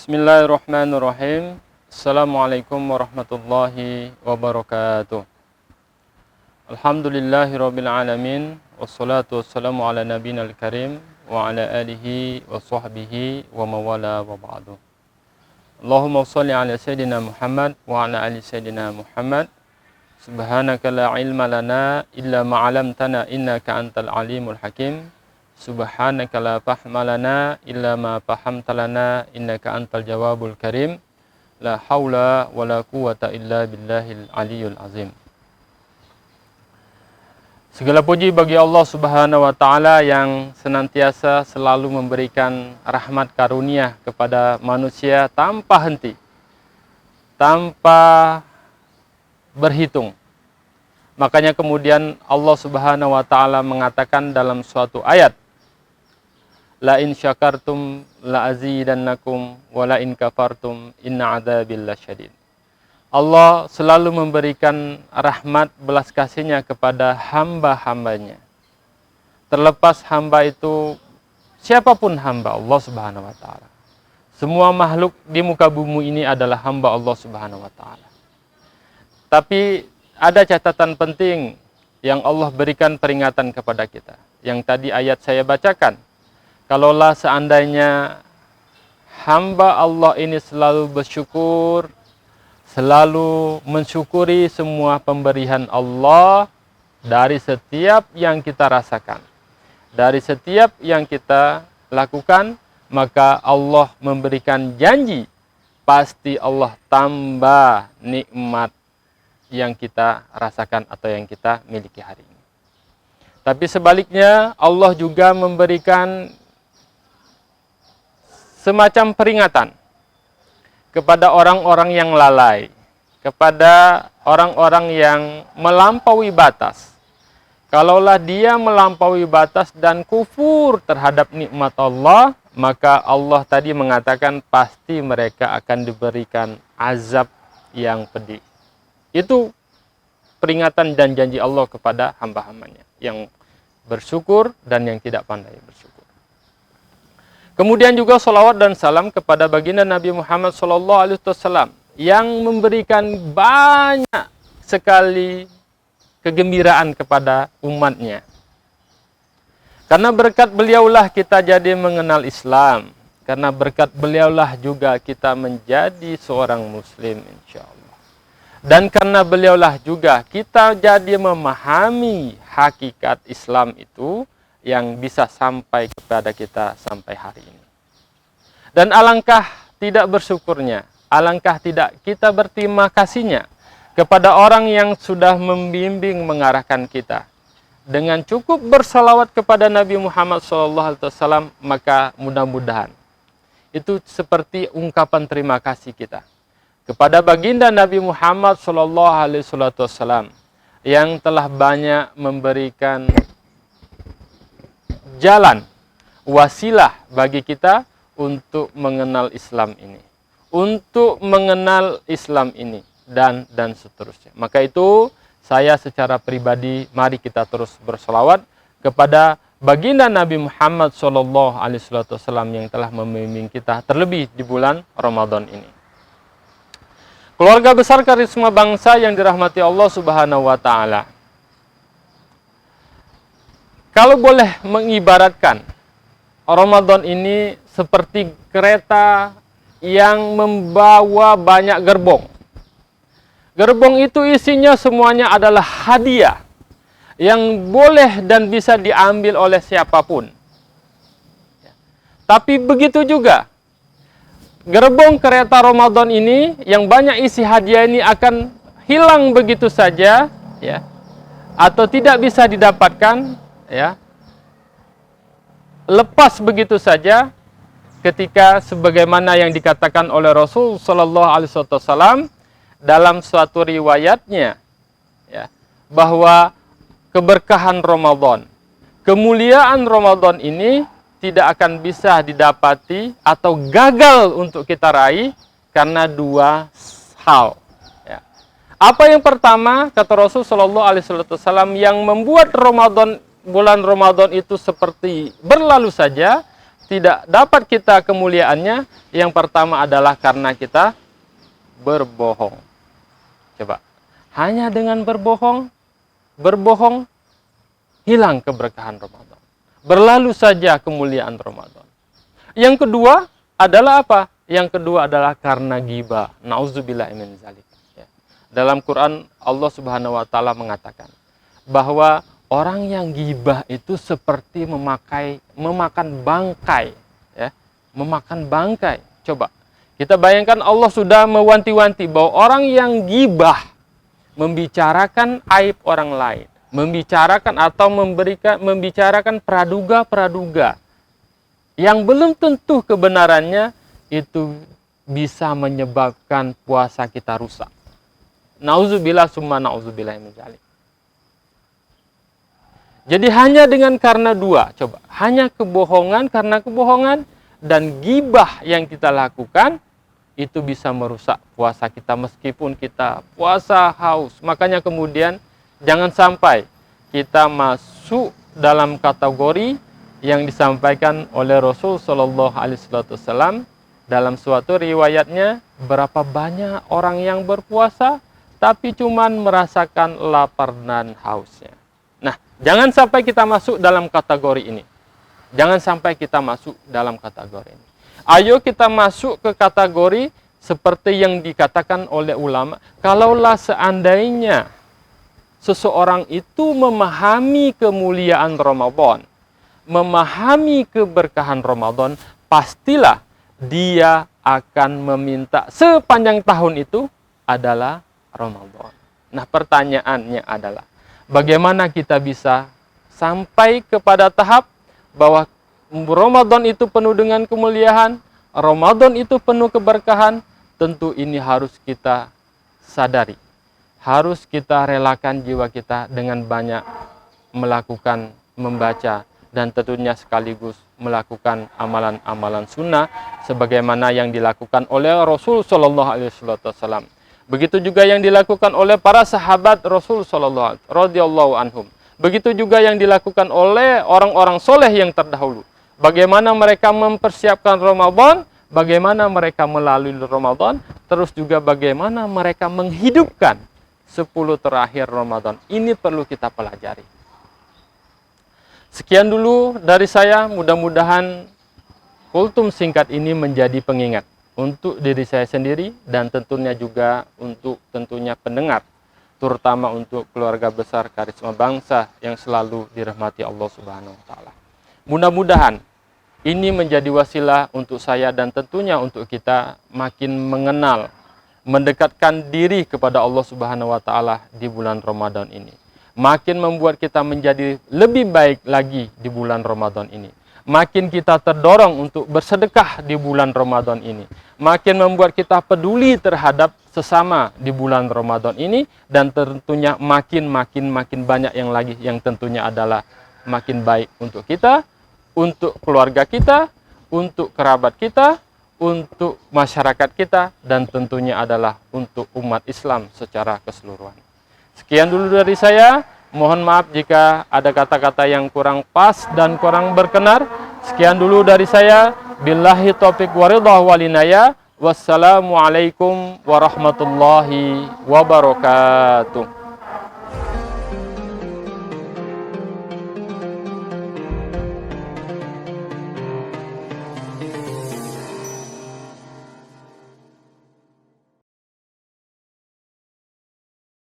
Bismillahirrahmanirrahim. Assalamualaikum warahmatullahi wabarakatuh. Alhamdulillahirabbil alamin, wassalatu wassalamu ala nabiyil karim wa ala alihi wa sahbihi wa mawala wa ba'du. Allahumma shalli ala sayidina Muhammad wa ala ali sayidina Muhammad. Subhanaka la ilma lana illa ma 'allamtana innaka antal alimul hakim. Subhanaka la fahma lana illa ma fahamta lana innaka antal jawabul karim. La haula wa la quwata illa billahil aliyul azim. Segala puji bagi Allah Subhanahu wa taala yang senantiasa selalu memberikan rahmat karunia kepada manusia tanpa henti, tanpa berhitung. Makanya kemudian Allah Subhanahu wa taala mengatakan dalam suatu ayat, la in syakartum la azidannakum wa la in kafartum inna adzabil lasyadid. Allah selalu memberikan rahmat belas kasihnya kepada hamba-hambanya. Terlepas hamba itu siapapun hamba Allah Subhanahu wa taala. Semua makhluk di muka bumi ini adalah hamba Allah Subhanahu wa taala. Tapi ada catatan penting yang Allah berikan peringatan kepada kita. Yang tadi ayat saya bacakan. Kalaulah seandainya hamba Allah ini selalu bersyukur, selalu mensyukuri semua pemberian Allah dari setiap yang kita rasakan, dari setiap yang kita lakukan, maka Allah memberikan janji, pasti Allah tambah nikmat yang kita rasakan atau yang kita miliki hari ini. Tapi sebaliknya Allah juga memberikan semacam peringatan kepada orang-orang yang lalai, kepada orang-orang yang melampaui batas. Kalaulah dia melampaui batas dan kufur terhadap nikmat Allah, maka Allah tadi mengatakan pasti mereka akan diberikan azab yang pedih. Itu peringatan dan janji Allah kepada hamba-hambanya yang bersyukur dan yang tidak pandai bersyukur. Kemudian juga salawat dan salam kepada baginda Nabi Muhammad SAW yang memberikan banyak sekali kegembiraan kepada umatnya. Karena berkat beliaulah kita jadi mengenal Islam. Karena berkat beliaulah juga kita menjadi seorang muslim insya Allah. Dan karena beliaulah juga kita jadi memahami hakikat Islam itu yang bisa sampai kepada kita sampai hari ini. Dan alangkah tidak bersyukurnya, alangkah tidak kita berterima kasihnya kepada orang yang sudah membimbing mengarahkan kita. Dengan cukup bersalawat kepada Nabi Muhammad SAW, maka mudah-mudahan itu seperti ungkapan terima kasih kita kepada baginda Nabi Muhammad SAW yang telah banyak memberikan jalan, wasilah bagi kita untuk mengenal Islam ini. Untuk mengenal Islam ini dan seterusnya. Maka itu saya secara pribadi mari kita terus berselawat kepada baginda Nabi Muhammad SAW yang telah membimbing kita terlebih di bulan Ramadan ini. Keluarga besar Karisma Bangsa yang dirahmati Allah Subhanahu wa taala. Kalau boleh mengibaratkan Ramadan ini seperti kereta yang membawa banyak gerbong. Gerbong itu isinya semuanya adalah hadiah yang boleh dan bisa diambil oleh siapapun. Tapi begitu juga gerbong kereta Ramadan ini yang banyak isi hadiah ini akan hilang begitu saja, ya, atau tidak bisa didapatkan, ya, lepas begitu saja ketika sebagaimana yang dikatakan oleh Rasul Shallallahu Alaihi Wasallam dalam suatu riwayatnya, ya, bahwa keberkahan Ramadan, kemuliaan Ramadan ini tidak akan bisa didapati atau gagal untuk kita raih karena dua hal. Ya. Apa yang pertama kata Rasul Shallallahu Alaihi Wasallam yang membuat bulan Ramadan itu seperti berlalu saja, tidak dapat kita kemuliaannya? Yang pertama adalah karena kita berbohong. Coba, hanya dengan berbohong hilang keberkahan Ramadan. Berlalu saja kemuliaan Ramadan. Yang kedua adalah apa? Yang kedua adalah karena ghibah. Nauzubillah min dzalik. Ya. Dalam Quran Allah Subhanahu wa taala mengatakan bahwa orang yang ghibah itu seperti memakan bangkai, ya. Memakan bangkai. Coba, kita bayangkan Allah sudah mewanti-wanti bahwa orang yang ghibah, membicarakan aib orang lain, membicarakan atau membicarakan praduga-praduga yang belum tentu kebenarannya, itu bisa menyebabkan puasa kita rusak. Nauzubillah summa nauzubillah min dzalik. Jadi hanya dengan karena dua, coba, hanya kebohongan karena kebohongan dan ghibah yang kita lakukan, itu bisa merusak puasa kita meskipun kita puasa haus. Makanya kemudian jangan sampai kita masuk dalam kategori yang disampaikan oleh Rasul Shallallahu Alaihi Wasallam dalam suatu riwayatnya, berapa banyak orang yang berpuasa tapi cuman merasakan lapar dan hausnya. Nah, jangan sampai kita masuk dalam kategori ini. Jangan sampai kita masuk dalam kategori ini. Ayo kita masuk ke kategori seperti yang dikatakan oleh ulama. Kalaulah seandainya seseorang itu memahami kemuliaan Ramadan, memahami keberkahan Ramadan, pastilah dia akan meminta sepanjang tahun itu adalah Ramadan. Nah, pertanyaannya adalah, bagaimana kita bisa sampai kepada tahap bahwa Ramadan itu penuh dengan kemuliaan, Ramadan itu penuh keberkahan? Tentu ini harus kita sadari. Harus kita relakan jiwa kita dengan banyak melakukan, membaca, dan tentunya sekaligus melakukan amalan-amalan sunnah sebagaimana yang dilakukan oleh Rasul Shallallahu Alaihi Wasallam. Begitu juga yang dilakukan oleh para sahabat Rasul Shallallahu radhiyallahu anhum. Begitu juga yang dilakukan oleh orang-orang soleh yang terdahulu. Bagaimana mereka mempersiapkan Ramadan, bagaimana mereka melalui Ramadan, terus juga bagaimana mereka menghidupkan 10 terakhir Ramadan. Ini perlu kita pelajari. Sekian dulu dari saya, mudah-mudahan kultum singkat ini menjadi pengingat untuk diri saya sendiri dan tentunya juga untuk tentunya pendengar, terutama untuk keluarga besar Karisma Bangsa yang selalu dirahmati Allah Subhanahu wa taala. Mudah-mudahan ini menjadi wasilah untuk saya dan tentunya untuk kita makin mengenal, mendekatkan diri kepada Allah Subhanahu wa taala di bulan Ramadan ini. Makin membuat kita menjadi lebih baik lagi di bulan Ramadan ini. Makin kita terdorong untuk bersedekah di bulan Ramadan ini. Makin membuat kita peduli terhadap sesama di bulan Ramadan ini. Dan tentunya makin banyak yang lagi yang tentunya adalah makin baik untuk kita, untuk keluarga kita, untuk kerabat kita, untuk masyarakat kita, dan tentunya adalah untuk umat Islam secara keseluruhan. Sekian dulu dari saya. Mohon maaf jika ada kata-kata yang kurang pas dan kurang berkenar. Sekian dulu dari saya. Billahi taufiq waridhah walinaya. Wassalamualaikum warahmatullahi wabarakatuh.